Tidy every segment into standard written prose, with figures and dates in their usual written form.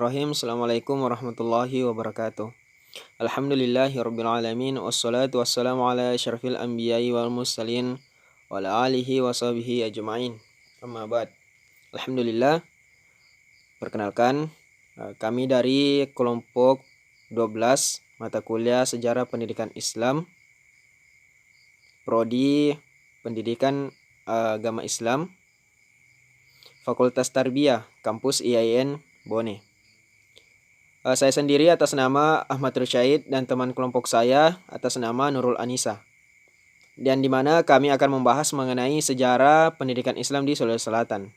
Bismillahirrahmanirrahim. Assalamualaikum warahmatullahi wabarakatuh. Alhamdulillahirrabbilalamin. Wassalatu wassalamu ala asyrafil anbiya'i wal mursalin wa ala alihi wa sahbihi ajma'in. Amma ba'd. Alhamdulillah. Perkenalkan, kami dari kelompok 12 mata kuliah Sejarah Pendidikan Islam, Prodi Pendidikan Agama Islam, Fakultas Tarbiyah, Kampus IAIN Bone. Saya sendiri atas nama Ahmad Rusyaid dan teman kelompok saya atas nama Nurul Anisa. Dan di mana kami akan membahas mengenai sejarah pendidikan Islam di Sulawesi Selatan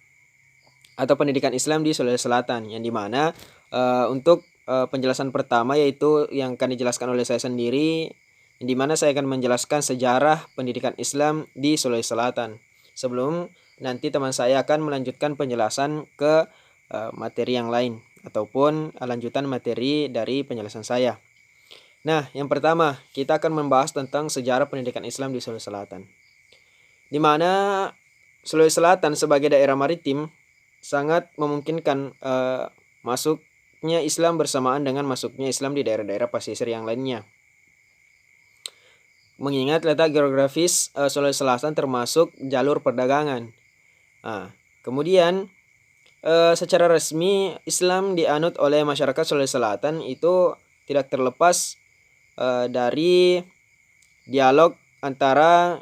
atau pendidikan Islam di Sulawesi Selatan, yang di mana untuk penjelasan pertama yaitu yang akan dijelaskan oleh saya sendiri, di mana saya akan menjelaskan sejarah pendidikan Islam di Sulawesi Selatan. Sebelum nanti teman saya akan melanjutkan penjelasan ke materi yang lain ataupun lanjutan materi dari penjelasan saya. Nah, yang pertama kita akan membahas tentang sejarah pendidikan Islam di Sulawesi Selatan, di mana Sulawesi Selatan sebagai daerah maritim sangat memungkinkan masuknya Islam bersamaan dengan masuknya Islam di daerah-daerah pesisir yang lainnya. Mengingat letak geografis Sulawesi Selatan termasuk jalur perdagangan. Kemudian secara resmi Islam dianut oleh masyarakat Sulawesi Selatan itu tidak terlepas dari dialog antara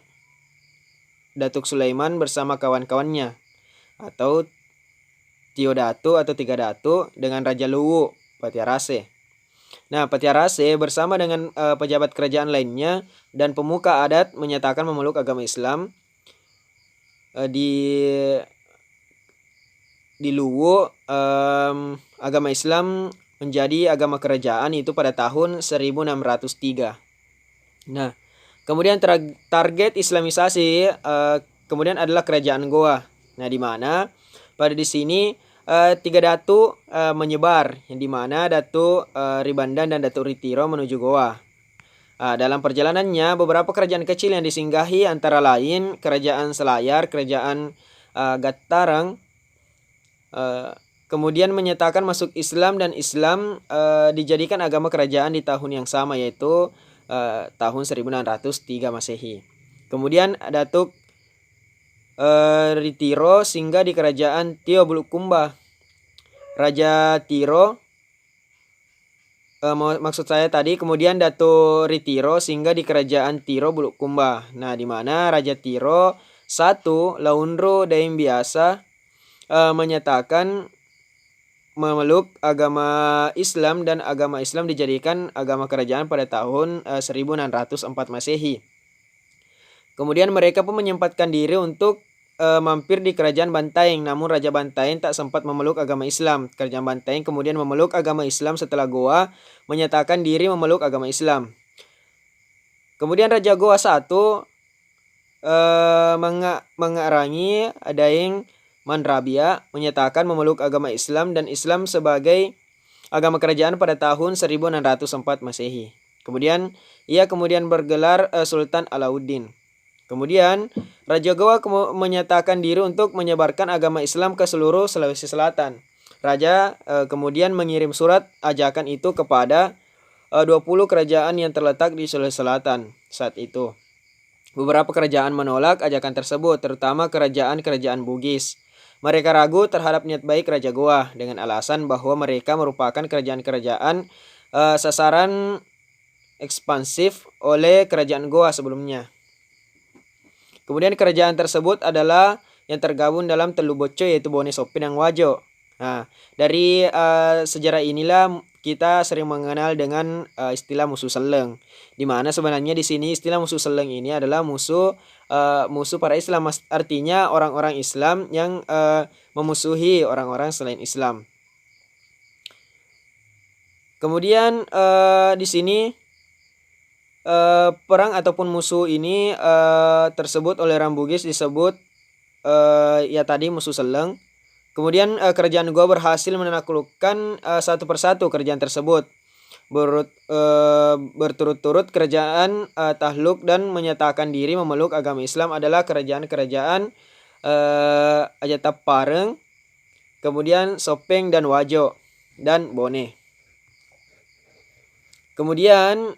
Datuk Sulaiman bersama kawan-kawannya atau Tio Datu atau Tiga Datu dengan Raja Luwu Patiarase. Nah, Patiarase bersama dengan pejabat kerajaan lainnya dan pemuka adat menyatakan memeluk agama Islam di Luwu. Agama Islam menjadi agama kerajaan itu pada tahun 1603. Nah, kemudian target Islamisasi kemudian adalah kerajaan Goa. Nah, di mana pada di sini Tiga Datu menyebar, yang di mana Datu Ribandan dan Datu Ritiro menuju Goa. Dalam perjalanannya beberapa kerajaan kecil yang disinggahi antara lain Kerajaan Selayar, Kerajaan Gatarang kemudian menyatakan masuk Islam, dan Islam dijadikan agama kerajaan di tahun yang sama yaitu tahun 1603 Masehi. Kemudian Datuk Ritiro singgah di kerajaan Tio Bulukumba. Raja Tiro kemudian Datuk Ritiro singgah di kerajaan Tiro Bulukumba. Nah, di mana Raja Tiro satu Launro Daim biasa menyatakan memeluk agama Islam, dan agama Islam dijadikan agama kerajaan pada tahun 1604 Masehi. Kemudian mereka pun menyempatkan diri untuk mampir di kerajaan Bantaeng, namun Raja Bantaeng tak sempat memeluk agama Islam. Kerajaan Bantaeng kemudian memeluk agama Islam setelah Goa menyatakan diri memeluk agama Islam. Kemudian Raja Goa I mengarangi Daeng Mandrabia menyatakan memeluk agama Islam dan Islam sebagai agama kerajaan pada tahun 1604 Masehi. Kemudian ia bergelar Sultan Alauddin. Kemudian Raja Goa menyatakan diri untuk menyebarkan agama Islam ke seluruh Sulawesi Selatan. Raja kemudian mengirim surat ajakan itu kepada 20 kerajaan yang terletak di Sulawesi Selatan saat itu. Beberapa kerajaan menolak ajakan tersebut, terutama kerajaan-kerajaan Bugis. Mereka ragu terhadap niat baik Raja Goa dengan alasan bahwa mereka merupakan kerajaan-kerajaan sasaran ekspansif oleh kerajaan Goa sebelumnya. Kemudian kerajaan tersebut adalah yang tergabung dalam Telu Boco yaitu Bone Sopin dan Wajo. Nah, dari sejarah inilah kita sering mengenal dengan istilah musuh seleng, di mana sebenarnya di sini istilah musuh seleng ini adalah musuh para Islam, artinya orang-orang Islam yang memusuhi orang-orang selain Islam. Kemudian di sini perang ataupun musuh ini tersebut oleh orang Bugis disebut tadi musuh seleng. Kemudian kerajaan Goa berhasil menaklukkan satu persatu kerajaan tersebut. Berturut-turut kerajaan takluk dan menyatakan diri memeluk agama Islam adalah kerajaan-kerajaan Ajatapareng, kemudian Sopeng dan Wajo. dan Bone. Kemudian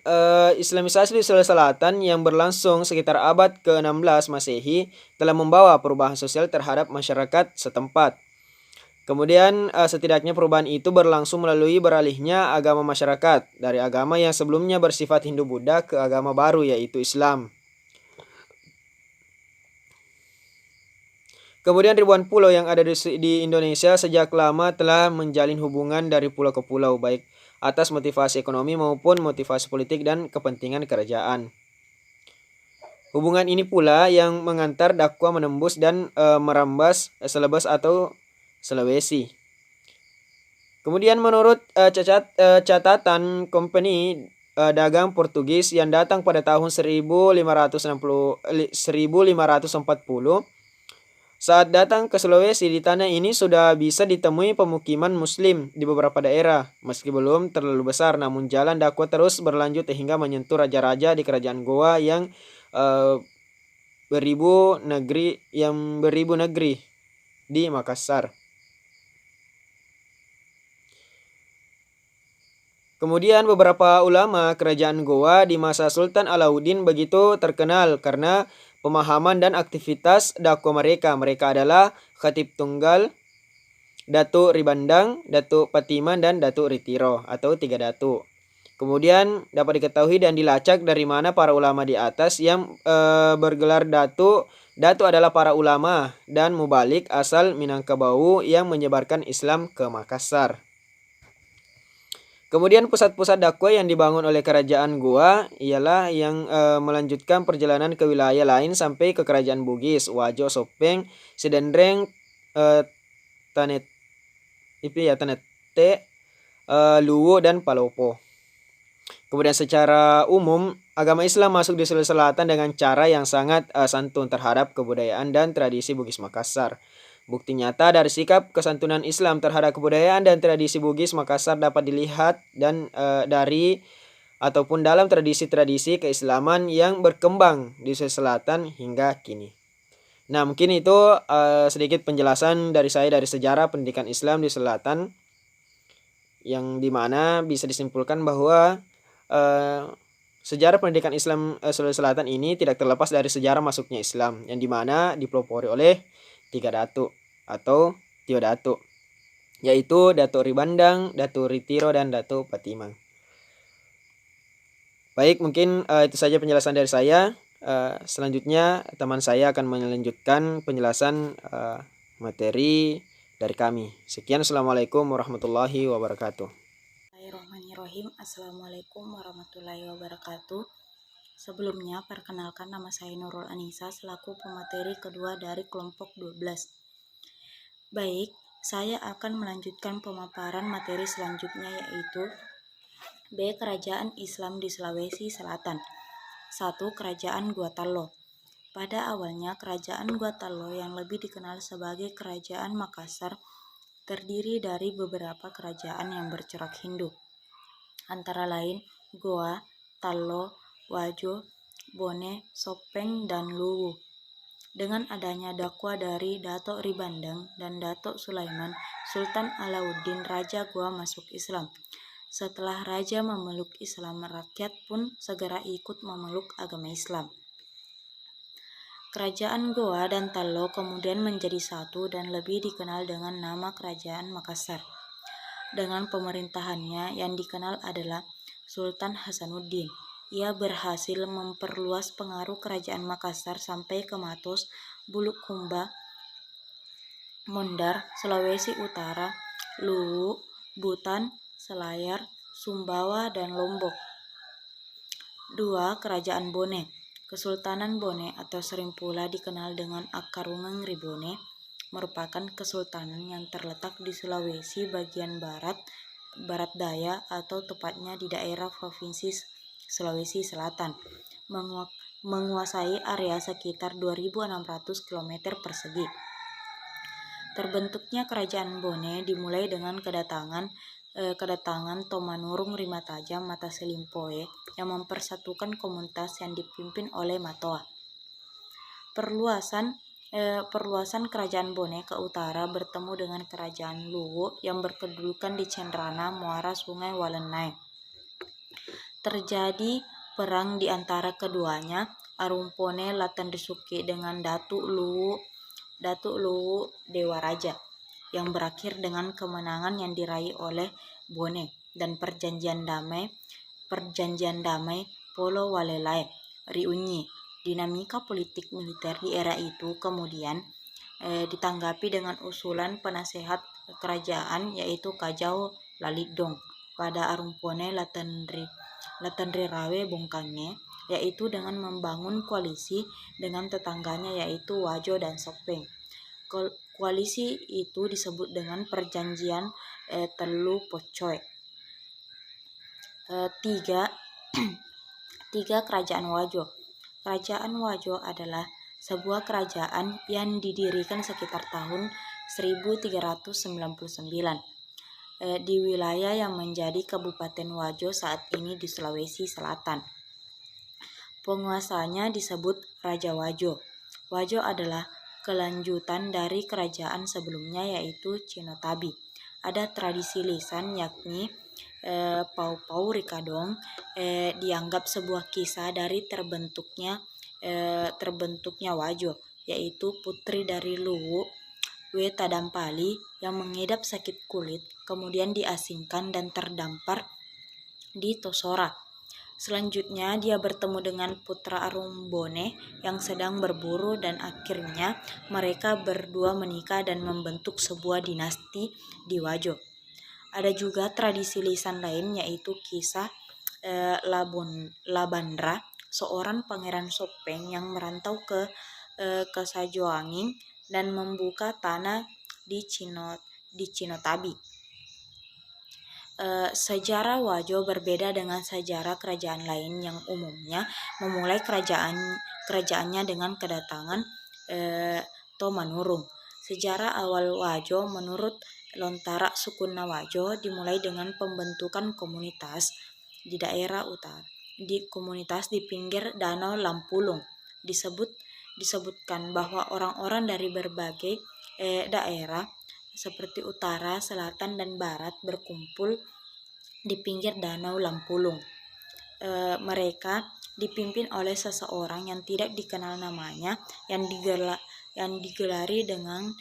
Islamisasi di Sulawesi Selatan yang berlangsung sekitar abad ke-16 Masehi telah membawa perubahan sosial terhadap masyarakat setempat. Kemudian setidaknya perubahan itu berlangsung melalui beralihnya agama masyarakat dari agama yang sebelumnya bersifat Hindu-Buddha ke agama baru yaitu Islam. Kemudian ribuan pulau yang ada di Indonesia sejak lama telah menjalin hubungan dari pulau ke pulau, baik atas motivasi ekonomi maupun motivasi politik dan kepentingan kerajaan. Hubungan ini pula yang mengantar dakwah menembus dan merambas Celebes atau Sulawesi. Kemudian menurut catatan Kompeni Dagang Portugis yang datang pada tahun 1540, saat datang ke Sulawesi, di tanah ini sudah bisa ditemui pemukiman Muslim di beberapa daerah. Meski belum terlalu besar, namun jalan dakwah terus berlanjut hingga menyentuh raja-raja di kerajaan Goa yang beribu negeri di Makassar. Kemudian beberapa ulama kerajaan Goa di masa Sultan Alauddin begitu terkenal karena pemahaman dan aktivitas dakwah mereka. Mereka adalah Khatib Tunggal, Datuk Ribandang, Datuk Patiman, dan Datuk Ritiro atau 3 datuk. Kemudian dapat diketahui dan dilacak dari mana para ulama di atas yang bergelar datuk. Datuk adalah para ulama dan mubalik asal Minangkabau yang menyebarkan Islam ke Makassar. Kemudian pusat-pusat dakwah yang dibangun oleh kerajaan Goa ialah yang melanjutkan perjalanan ke wilayah lain sampai ke kerajaan Bugis, Wajo, Sopeng, Sidendreng, Tanete, Luwu, dan Palopo. Kemudian secara umum agama Islam masuk di Sulawesi Selatan dengan cara yang sangat santun terhadap kebudayaan dan tradisi Bugis Makassar. Bukti nyata dari sikap kesantunan Islam terhadap kebudayaan dan tradisi Bugis Makassar dapat dilihat dan dari ataupun dalam tradisi-tradisi keislaman yang berkembang di Sulawesi Selatan hingga kini. Nah, mungkin itu sedikit penjelasan dari saya dari sejarah pendidikan Islam di Selatan, yang dimana bisa disimpulkan bahwa sejarah pendidikan Islam Sulawesi Selatan ini tidak terlepas dari sejarah masuknya Islam, yang dimana dipelopori oleh 3 datuk atau Tio Datuk, yaitu Datuk Ribandang, Datuk Ritiro, dan Datuk Patimang. Baik, mungkin itu saja penjelasan dari saya. Selanjutnya teman saya akan melanjutkan penjelasan materi dari kami. Sekian, Assalamualaikum warahmatullahi wabarakatuh. Bismillahirrahmanirrahim. Assalamualaikum warahmatullahi wabarakatuh. Sebelumnya, perkenalkan nama saya Nurul Anissa selaku pemateri kedua dari kelompok 12. Baik, saya akan melanjutkan pemaparan materi selanjutnya yaitu B. Kerajaan Islam di Sulawesi Selatan. 1. Kerajaan Guatalo. Pada awalnya, kerajaan Guatalo yang lebih dikenal sebagai Kerajaan Makassar terdiri dari beberapa kerajaan yang bercorak Hindu, antara lain Goa, Tallo, Wajo, Bone, Sopeng, dan Luwu. Dengan adanya dakwah dari Datuk Ribandang dan Datuk Sulaiman, Sultan Alauddin Raja Goa masuk Islam. Setelah Raja memeluk Islam, rakyat pun segera ikut memeluk agama Islam. Kerajaan Goa dan Tallo kemudian menjadi satu dan lebih dikenal dengan nama Kerajaan Makassar. Dengan pemerintahannya yang dikenal adalah Sultan Hasanuddin, ia berhasil memperluas pengaruh Kerajaan Makassar sampai ke Matos, Bulukumba, Mondar, Sulawesi Utara, Luwu, Butan, Selayar, Sumbawa, dan Lombok. 2. Kerajaan Bone. Kesultanan Bone atau sering pula dikenal dengan Akarungeng Ribone merupakan kesultanan yang terletak di Sulawesi bagian barat daya atau tepatnya di daerah Provinsi Sulawesi Selatan, menguasai area sekitar 2.600 km persegi. Terbentuknya kerajaan Bone dimulai dengan kedatangan Tomanurung Rimatajam Mata Selimpoe yang mempersatukan komunitas yang dipimpin oleh Matoa. Perluasan perluasan kerajaan Bone ke utara bertemu dengan kerajaan Luwu yang berkedudukan di Cenrana muara Sungai Walenai. Terjadi perang di antara keduanya. Arumpone Latandisuke dengan Datuk Luwu Dewa Raja, yang berakhir dengan kemenangan yang diraih oleh Bone dan perjanjian damai Polo Walelai Riunyi. Dinamika politik militer di era itu kemudian ditanggapi dengan usulan penasehat kerajaan yaitu Kajau Lalidong pada Arumpone Latandri Rawe Bongkange, yaitu dengan membangun koalisi dengan tetangganya yaitu Wajo dan Sopeng. Koalisi itu disebut dengan perjanjian Telu Pocoy. 3. Kerajaan Wajo. Kerajaan Wajo adalah sebuah kerajaan yang didirikan sekitar tahun 1399 di wilayah yang menjadi Kabupaten Wajo saat ini di Sulawesi Selatan. Penguasanya disebut Raja Wajo. Wajo adalah kelanjutan dari kerajaan sebelumnya yaitu Cinotabi. Ada tradisi lisan yakni Pau Rikadong dianggap sebuah kisah dari terbentuknya Wajo, yaitu putri dari Luwu Tadampali yang mengidap sakit kulit kemudian diasingkan dan terdampar di Tosora. Selanjutnya dia bertemu dengan putra Arumbone yang sedang berburu dan akhirnya mereka berdua menikah dan membentuk sebuah dinasti di Wajo. Ada juga tradisi lisan lain yaitu kisah Labandra, seorang pangeran Sopeng yang merantau ke Sajoangin dan membuka tanah di Cinotabi. Sejarah Wajo berbeda dengan sejarah kerajaan lain yang umumnya memulai kerajaannya dengan kedatangan Tomanurung. Sejarah awal Wajo menurut Lontara Sukuna Wajo dimulai dengan pembentukan komunitas di daerah utara, di komunitas di pinggir Danau Lampulung. Disebutkan bahwa orang-orang dari berbagai daerah seperti utara, selatan, dan barat berkumpul di pinggir Danau Lampulung. Mereka dipimpin oleh seseorang yang tidak dikenal namanya yang digelari dengan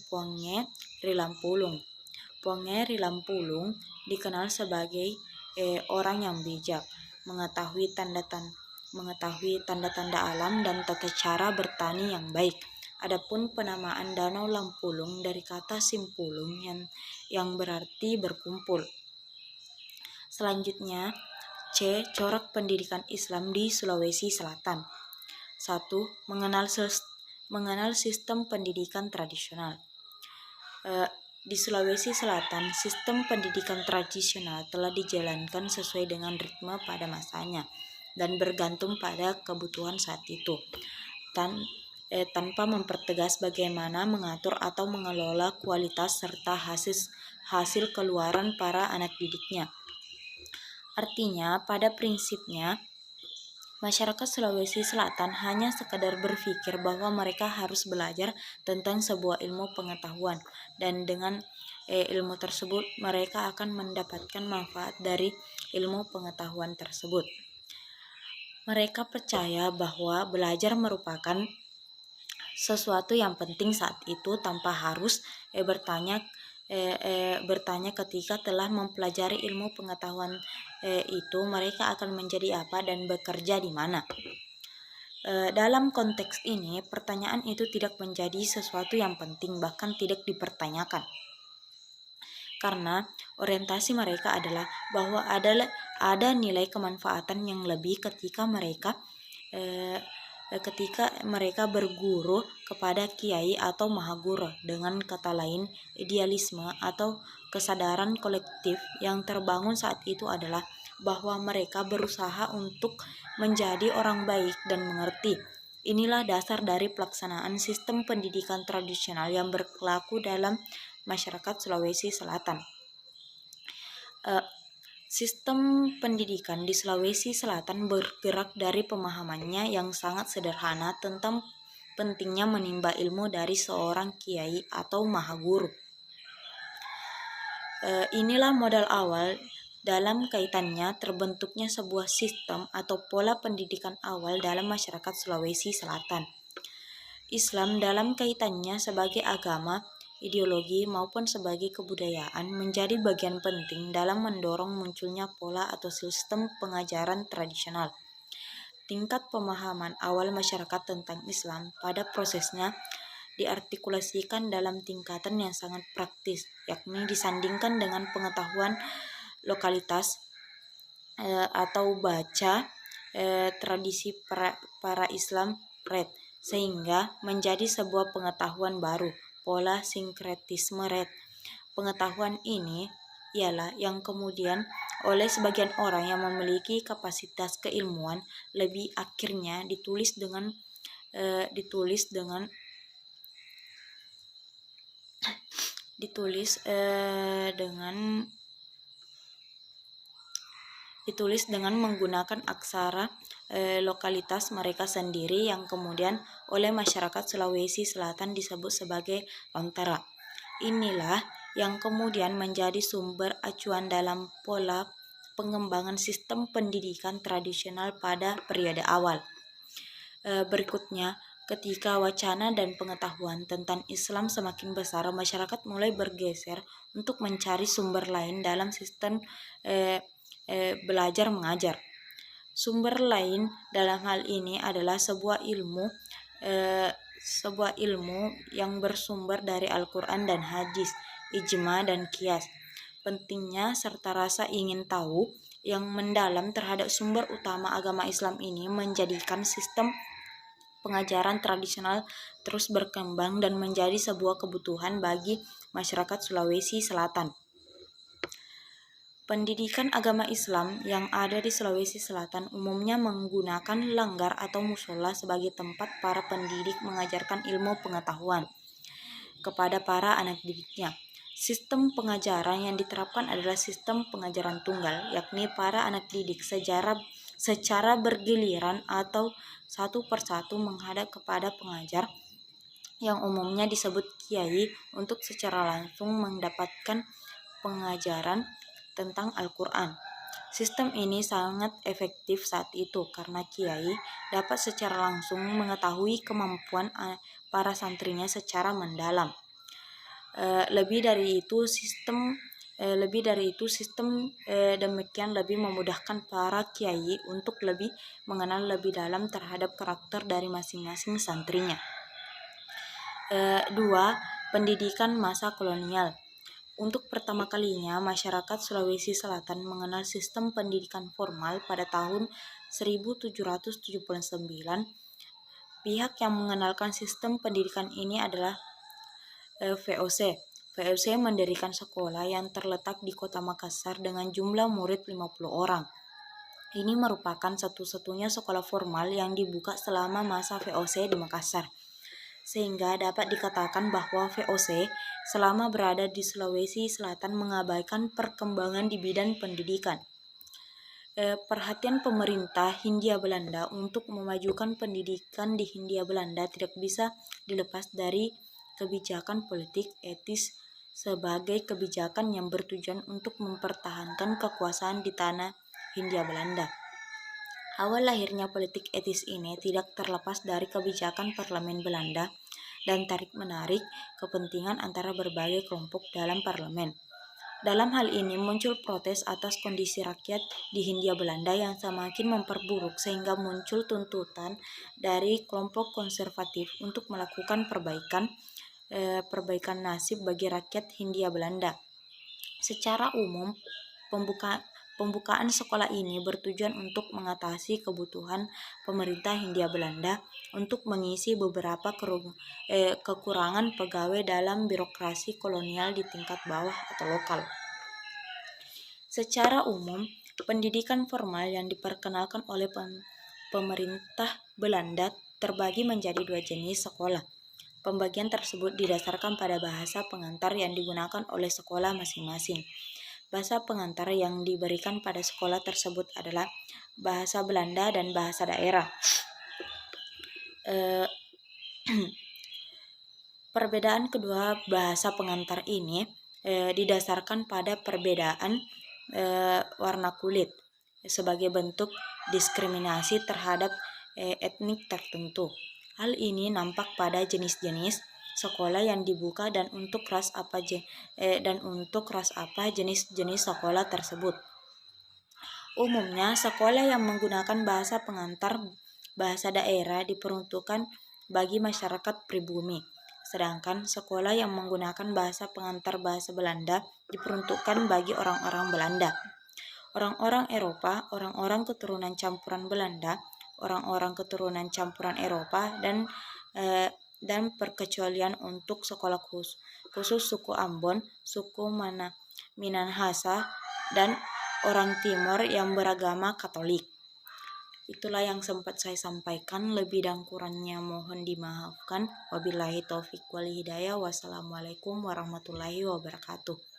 Ponge Rilampulung. Ponge Rilampulung dikenal sebagai orang yang bijak, mengetahui tanda-tanda alam dan tata cara bertani yang baik. Adapun penamaan Danau Lampulung dari kata simpulung yang berarti berkumpul. Selanjutnya, C. Corak pendidikan Islam di Sulawesi Selatan. 1. Mengenal sistem pendidikan tradisional. Di Sulawesi Selatan, sistem pendidikan tradisional telah dijalankan sesuai dengan ritme pada masanya dan bergantung pada kebutuhan saat itu, tanpa mempertegas bagaimana mengatur atau mengelola kualitas serta hasil keluaran para anak didiknya. Artinya, pada prinsipnya, masyarakat Sulawesi Selatan hanya sekadar berpikir bahwa mereka harus belajar tentang sebuah ilmu pengetahuan dan dengan ilmu tersebut mereka akan mendapatkan manfaat dari ilmu pengetahuan tersebut. Mereka percaya bahwa belajar merupakan sesuatu yang penting saat itu tanpa harus bertanya ketika telah mempelajari ilmu pengetahuan itu mereka akan menjadi apa dan bekerja di mana. Dalam konteks ini, pertanyaan itu tidak menjadi sesuatu yang penting, bahkan tidak dipertanyakan. Karena orientasi mereka adalah bahwa ada nilai kemanfaatan yang lebih ketika mereka berguru kepada kiai atau mahaguru. Dengan kata lain, idealisme atau kesadaran kolektif yang terbangun saat itu adalah bahwa mereka berusaha untuk menjadi orang baik dan mengerti. Inilah dasar dari pelaksanaan sistem pendidikan tradisional yang berlaku dalam masyarakat Sulawesi Selatan. Sistem pendidikan di Sulawesi Selatan bergerak dari pemahamannya yang sangat sederhana tentang pentingnya menimba ilmu dari seorang kiai atau mahaguru. Inilah modal awal dalam kaitannya terbentuknya sebuah sistem atau pola pendidikan awal dalam masyarakat Sulawesi Selatan. Islam dalam kaitannya sebagai agama, ideologi maupun sebagai kebudayaan menjadi bagian penting dalam mendorong munculnya pola atau sistem pengajaran tradisional. Tingkat pemahaman awal masyarakat tentang Islam pada prosesnya diartikulasikan dalam tingkatan yang sangat praktis, yakni disandingkan dengan pengetahuan lokalitas atau baca tradisi para Islam red, sehingga menjadi sebuah pengetahuan baru, pola sinkretisme red. Pengetahuan ini ialah yang kemudian oleh sebagian orang yang memiliki kapasitas keilmuan lebih akhirnya ditulis dengan menggunakan aksara lokalitas mereka sendiri yang kemudian oleh masyarakat Sulawesi Selatan disebut sebagai Lontera. Inilah yang kemudian menjadi sumber acuan dalam pola pengembangan sistem pendidikan tradisional pada periode awal. Berikutnya, ketika wacana dan pengetahuan tentang Islam semakin besar, masyarakat mulai bergeser untuk mencari sumber lain dalam sistem belajar mengajar. Sumber lain dalam hal ini adalah sebuah ilmu yang bersumber dari Al-Quran dan Hadis, ijma dan qiyas. Pentingnya serta rasa ingin tahu yang mendalam terhadap sumber utama agama Islam ini menjadikan sistem pengajaran tradisional terus berkembang dan menjadi sebuah kebutuhan bagi masyarakat Sulawesi Selatan. Pendidikan agama Islam yang ada di Sulawesi Selatan umumnya menggunakan langgar atau musola sebagai tempat para pendidik mengajarkan ilmu pengetahuan kepada para anak didiknya. Sistem pengajaran yang diterapkan adalah sistem pengajaran tunggal, yakni para anak didik secara bergiliran atau satu persatu menghadap kepada pengajar yang umumnya disebut kiai untuk secara langsung mendapatkan pengajaran tentang Al-Quran. Sistem ini sangat efektif saat itu karena kiai dapat secara langsung mengetahui kemampuan para santrinya secara mendalam. Lebih dari itu sistem demikian lebih memudahkan para kiai untuk lebih mengenal lebih dalam terhadap karakter dari masing-masing santrinya. 2. Pendidikan masa kolonial. Untuk pertama kalinya, masyarakat Sulawesi Selatan mengenal sistem pendidikan formal pada tahun 1779. Pihak yang mengenalkan sistem pendidikan ini adalah VOC. VOC mendirikan sekolah yang terletak di kota Makassar dengan jumlah murid 50 orang. Ini merupakan satu-satunya sekolah formal yang dibuka selama masa VOC di Makassar. Sehingga dapat dikatakan bahwa VOC selama berada di Sulawesi Selatan mengabaikan perkembangan di bidang pendidikan. Perhatian pemerintah Hindia Belanda untuk memajukan pendidikan di Hindia Belanda tidak bisa dilepas dari kebijakan politik etis sebagai kebijakan yang bertujuan untuk mempertahankan kekuasaan di tanah Hindia Belanda. Awal lahirnya politik etis ini tidak terlepas dari kebijakan parlemen Belanda dan tarik-menarik kepentingan antara berbagai kelompok dalam parlemen. Dalam hal ini muncul protes atas kondisi rakyat di Hindia Belanda yang semakin memperburuk sehingga muncul tuntutan dari kelompok konservatif untuk melakukan perbaikan nasib bagi rakyat Hindia Belanda. Secara umum, pembukaan sekolah ini bertujuan untuk mengatasi kebutuhan pemerintah Hindia Belanda untuk mengisi beberapa kekurangan pegawai dalam birokrasi kolonial di tingkat bawah atau lokal. Secara umum, pendidikan formal yang diperkenalkan oleh pemerintah Belanda terbagi menjadi 2 jenis sekolah. Pembagian tersebut didasarkan pada bahasa pengantar yang digunakan oleh sekolah masing-masing. Bahasa pengantar yang diberikan pada sekolah tersebut adalah bahasa Belanda dan bahasa daerah. Perbedaan kedua bahasa pengantar ini didasarkan pada perbedaan warna kulit sebagai bentuk diskriminasi terhadap etnik tertentu. Hal ini nampak pada jenis-jenis sekolah yang dibuka dan untuk ras apa jenis-jenis sekolah tersebut. Umumnya, sekolah yang menggunakan bahasa pengantar bahasa daerah diperuntukkan bagi masyarakat pribumi, sedangkan sekolah yang menggunakan bahasa pengantar bahasa Belanda diperuntukkan bagi orang-orang Belanda. Orang-orang Eropa, orang-orang keturunan campuran Belanda, orang-orang keturunan campuran Eropa, dan perkecualian untuk sekolah khusus suku Ambon, suku Minahasa, dan orang Timur yang beragama Katolik. Itulah yang sempat saya sampaikan, lebih dan kurangnya mohon dimaafkan. Wabillahi taufiq wal hidayah. Wassalamualaikum warahmatullahi wabarakatuh.